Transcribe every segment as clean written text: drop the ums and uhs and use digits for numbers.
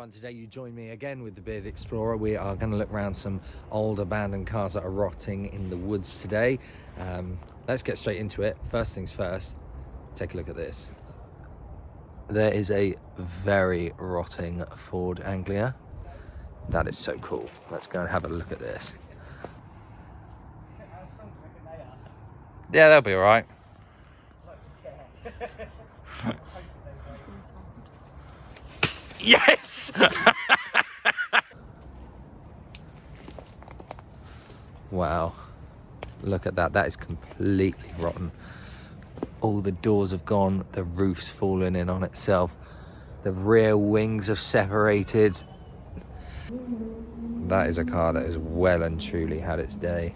everyone, today you join me again with the Bearded Explorer. We are going to look around some old abandoned cars that are rotting in the woods today. Let's get straight into it. First things first, take a look at this. There is a very rotting Ford Anglia. That is so cool. Let's go and have a look at this. Yeah, they'll be all right. Yes! Wow. Look at that. That is completely rotten. All the doors have gone. The roof's fallen in on itself. The rear wings have separated. That is a car that has well and truly had its day.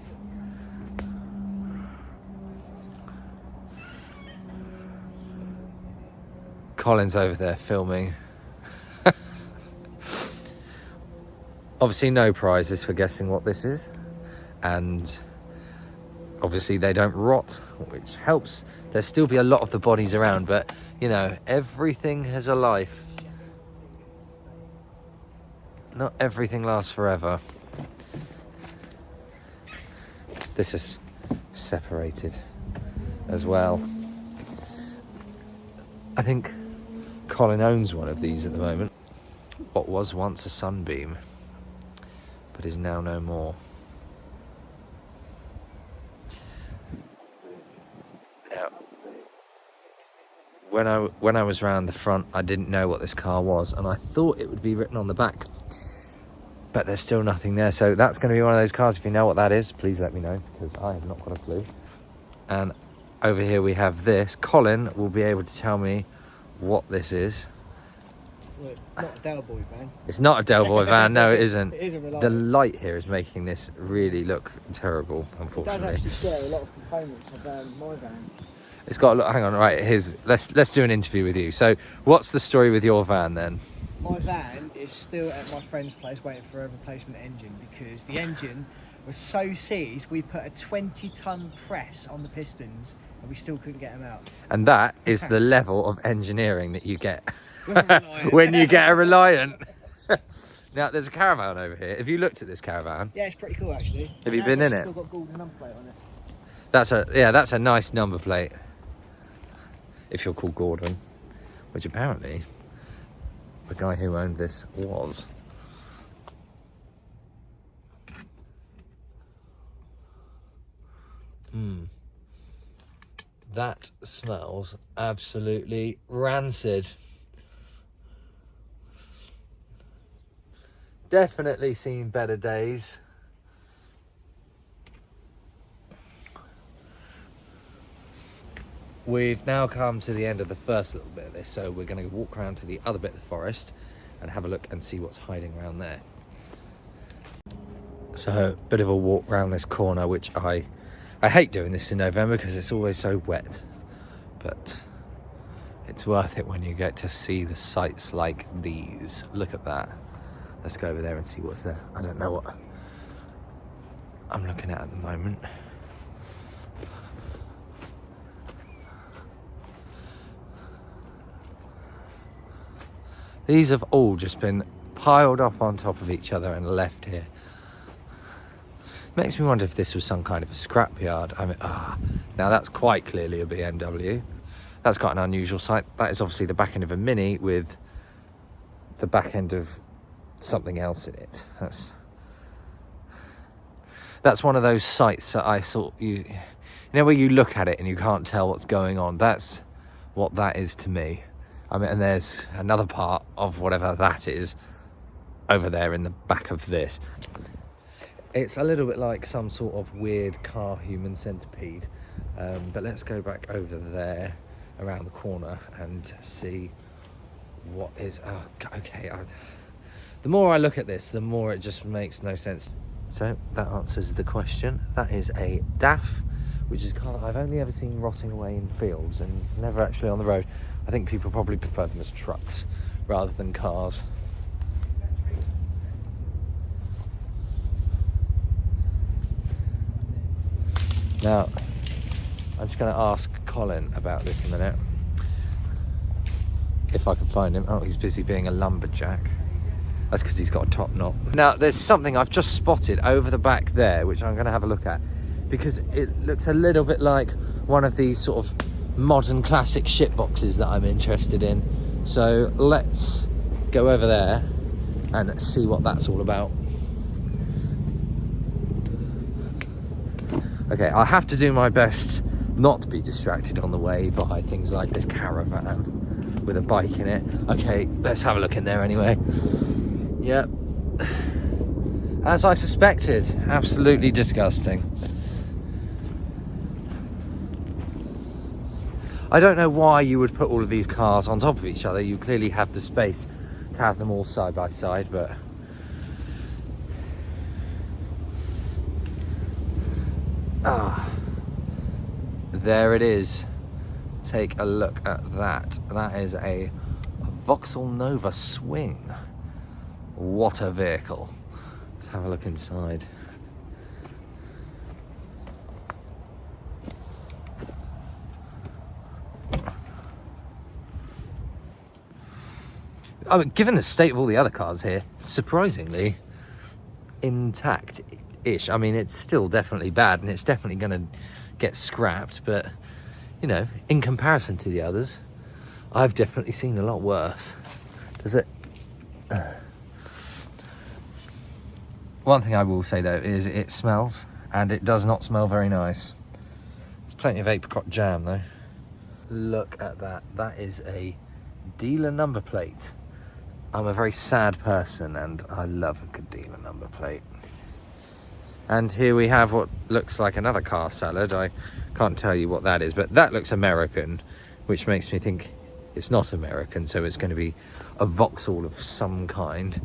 Colin's over there filming. Obviously no prizes for guessing what this is, and obviously they don't rot, which helps. There'll still be a lot of the bodies around, but you know, everything has a life. Not everything lasts forever. This is separated as well. I think Colin owns one of these at the moment. What was once a Sunbeam, but is now no more. Now, when I was round the front, I didn't know what this car was, and I thought it would be written on the back, but there's still nothing there. So that's going to be one of those cars. If you know what that is, please let me know, because I have not got a clue. And over here we have this. Colin will be able to tell me what this is. Well, it's not a Del Boy van. It's not a Del Boy van, no it isn't. It is a Reliant. The light here is making this really look terrible, unfortunately. It does actually share a lot of components of my van. It's got a look, hang on, right, let's do an interview with you. So, what's the story with your van then? My van is still at my friend's place waiting for a replacement engine, because the engine was so seized, we put a 20-ton press on the pistons and we still couldn't get them out. And that is the level of engineering that you get when you get a Reliant. Now, there's a caravan over here. Have you looked at this caravan? Yeah, it's pretty cool actually. Have you been in it? Still got golden number plate on it. That's a nice number plate. If you're called Gordon, which apparently the guy who owned this was. That smells absolutely rancid. Definitely seen better days. We've now come to the end of the first little bit of this, so we're going to walk around to the other bit of the forest and have a look and see what's hiding around there. So, a bit of a walk around this corner, which I hate doing this in November because it's always so wet, but it's worth it when you get to see the sights like these. Look at that. Let's go over there and see what's there. I don't know what I'm looking at the moment. These have all just been piled up on top of each other and left here. Makes me wonder if this was some kind of a scrapyard. I mean, now that's quite clearly a BMW. That's quite an unusual sight. That is obviously the back end of a Mini with the back end of something else in it. That's one of those sights that I thought you know where you look at it and you can't tell what's going on. That's what that is to me. I mean, and there's another part of whatever that is over there in the back of this. It's a little bit like some sort of weird car human centipede. But let's go back over there around the corner and see what is... Oh, okay. The more I look at this, the more it just makes no sense. So that answers the question. That is a DAF, which is a car that I've only ever seen rotting away in fields and never actually on the road. I think people probably prefer them as trucks rather than cars. Now, I'm just going to ask Colin about this in a minute. If I can find him. Oh, he's busy being a lumberjack. That's because he's got a top knot. Now, there's something I've just spotted over the back there, which I'm going to have a look at, because it looks a little bit like one of these sort of modern classic ship boxes that I'm interested in. So let's go over there and see what that's all about. Okay, I have to do my best not to be distracted on the way by things like this caravan with a bike in it. Okay, let's have a look in there anyway. Yep. As I suspected, absolutely disgusting. I don't know why you would put all of these cars on top of each other. You clearly have the space to have them all side by side, but there it is. Take a look at that. That is a Vauxhall Nova Swing. What a vehicle. Let's have a look inside. I mean, given the state of all the other cars here, surprisingly intact-ish. I mean, it's still definitely bad and it's definitely going to get scrapped, but, you know, in comparison to the others, I've definitely seen a lot worse. Does it? One thing I will say, though, is it smells, and it does not smell very nice. There's plenty of apricot jam, though. Look at that. That is a dealer number plate. I'm a very sad person and I love a good dealer number plate. And here we have what looks like another car salad. I can't tell you what that is, but that looks American, which makes me think it's not American, so it's going to be a Vauxhall of some kind.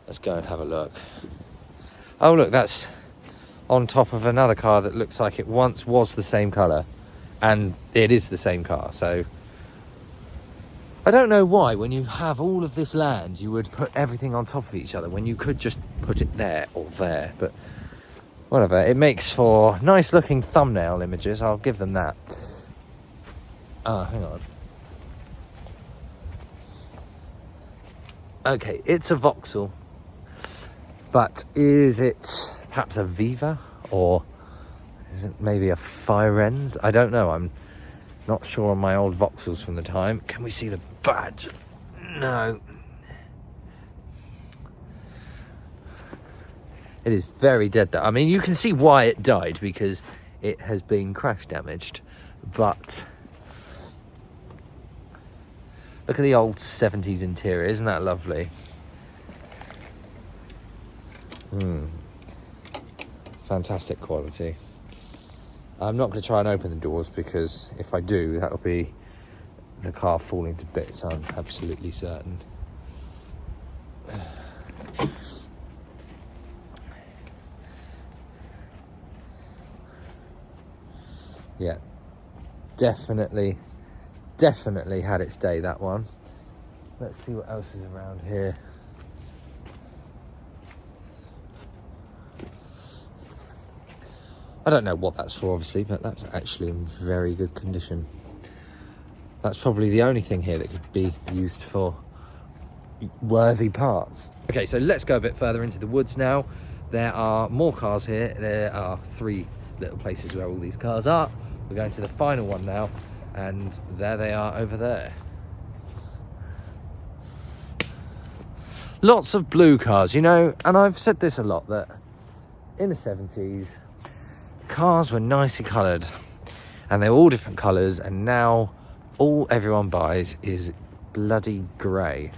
Let's go and have a look. Oh look, that's on top of another car that looks like it once was the same colour, and it is the same car, so I don't know why, when you have all of this land, you would put everything on top of each other when you could just put it there or there. But whatever, it makes for nice looking thumbnail images, I'll give them that. Hang on. Okay, it's a Vauxhall, but is it perhaps a Viva, or is it maybe a Firenze? I don't know, I'm not sure on my old Vauxhalls from the time. Can we see the badge? No. It is very dead though. I mean, you can see why it died, because it has been crash damaged. But look at the old 70s interior. Isn't that lovely? Fantastic quality. I'm not going to try and open the doors, because if I do, that'll be the car falling to bits, I'm absolutely certain. Yeah, definitely had its day, that one. Let's see what else is around here. I don't know what that's for, obviously, but that's actually in very good condition. That's probably the only thing here that could be used for worthy parts. Okay, so let's go a bit further into the woods now. There are more cars here. There are 3 little places where all these cars are. We're going to the final one now, and there they are over there. Lots of blue cars, you know, and I've said this a lot, that in the 70s, cars were nicely coloured, and they were all different colours, and now all everyone buys is bloody grey.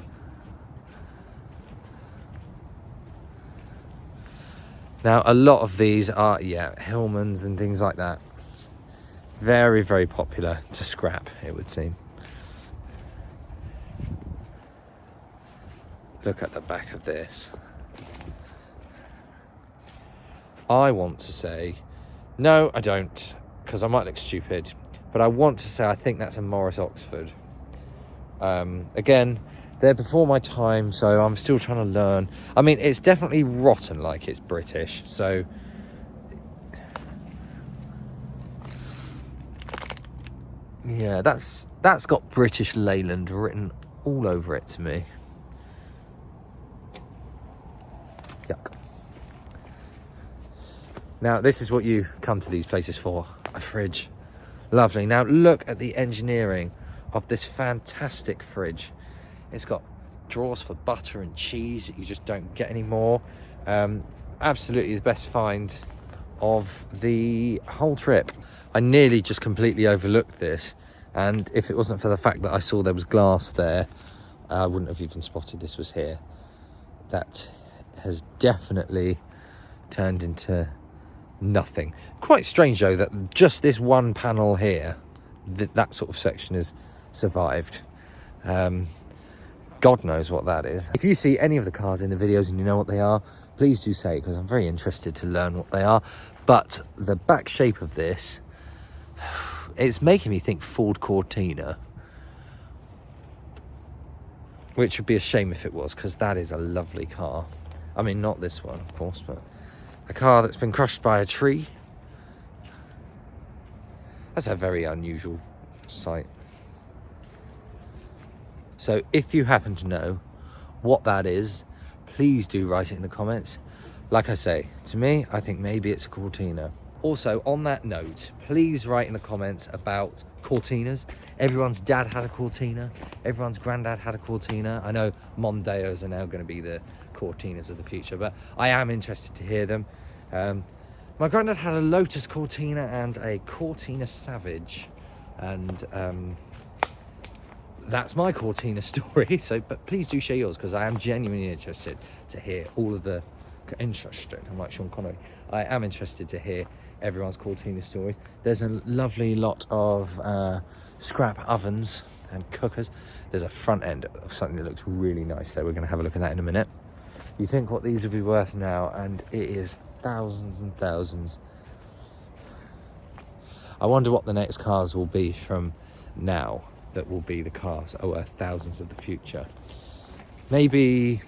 Now, a lot of these are, Hillmans and things like that. Very, very popular to scrap, it would seem. Look at the back of this. I want to say, no, I don't, because I might look stupid, but I want to say I think that's a Morris Oxford. Again, they're before my time, so I'm still trying to learn. I mean, it's definitely rotten like it's British, so yeah, that's got British Leyland written all over it to me. Yuck. Now, this is what you come to these places for. A fridge. Lovely. Now, look at the engineering of this fantastic fridge. It's got drawers for butter and cheese that you just don't get anymore. Absolutely the best find of the whole trip. I nearly just completely overlooked this, and if it wasn't for the fact that I saw there was glass there, I wouldn't have even spotted this was here. That has definitely turned into nothing. Quite strange though that just this one panel here, that sort of section has survived. God knows what that is. If you see any of the cars in the videos and you know what they are, please do say, because I'm very interested to learn what they are. But the back shape of this, it's making me think Ford Cortina, which would be a shame if it was, because that is a lovely car. I mean, not this one, of course, but a car that's been crushed by a tree. That's a very unusual sight. So if you happen to know what that is, please do write it in the comments. Like I say, to me, I think maybe it's a Cortina. Also, on that note, please write in the comments about Cortinas. Everyone's dad had a Cortina. Everyone's granddad had a Cortina. I know Mondeos are now going to be the Cortinas of the future, but I am interested to hear them. My granddad had a Lotus Cortina and a Cortina Savage, and that's my Cortina story. So, but please do share yours, because I am genuinely interested to hear all of the I'm like Sean Connery. I am interested to hear everyone's Cortina stories. There's a lovely lot of scrap ovens and cookers. There's a front end of something that looks really nice there. We're going to have a look at that in a minute. You think what these would be worth now, and it is thousands and thousands. I wonder what the next cars will be from now that will be the cars that are worth thousands of the future. Maybe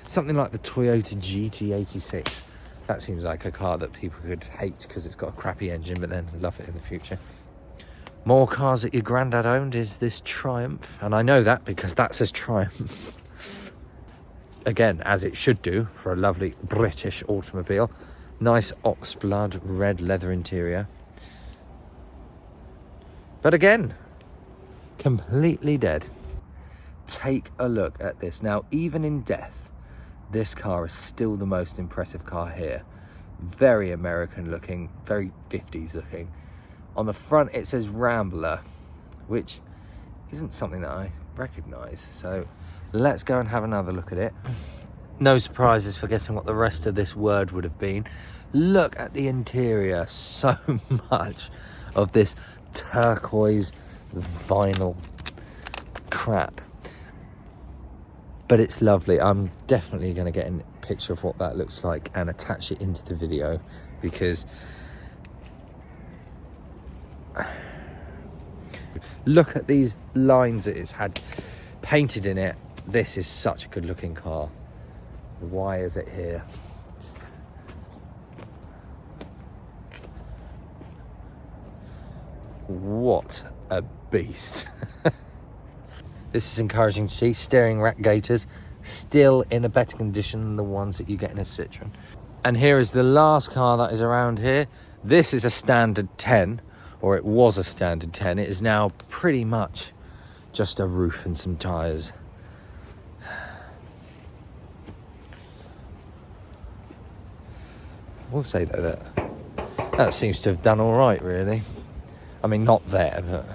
something like the Toyota GT86. That seems like a car that people could hate because it's got a crappy engine, but then love it in the future. More cars that your granddad owned is this Triumph, and I know that because that says Triumph. Again, as it should do for a lovely British automobile. Nice oxblood red leather interior. But again, completely dead. Take a look at this. Now, even in death, this car is still the most impressive car here. Very American looking, very 50s looking. On the front it says Rambler, which isn't something that I recognise. So let's go and have another look at it. No surprises for guessing what the rest of this word would have been. Look at the interior. So much of this turquoise vinyl crap. But it's lovely. I'm definitely going to get a picture of what that looks like and attach it into the video, because look at these lines that it's had painted in it. This is such a good looking car. Why is it here? What a beast. This is encouraging to see. Steering rack gaiters still in a better condition than the ones that you get in a Citroen. And here is the last car that is around here. This is a standard 10, or it was a standard 10. It is now pretty much just a roof and some tyres. I will say though that seems to have done all right, really. I mean, not there, but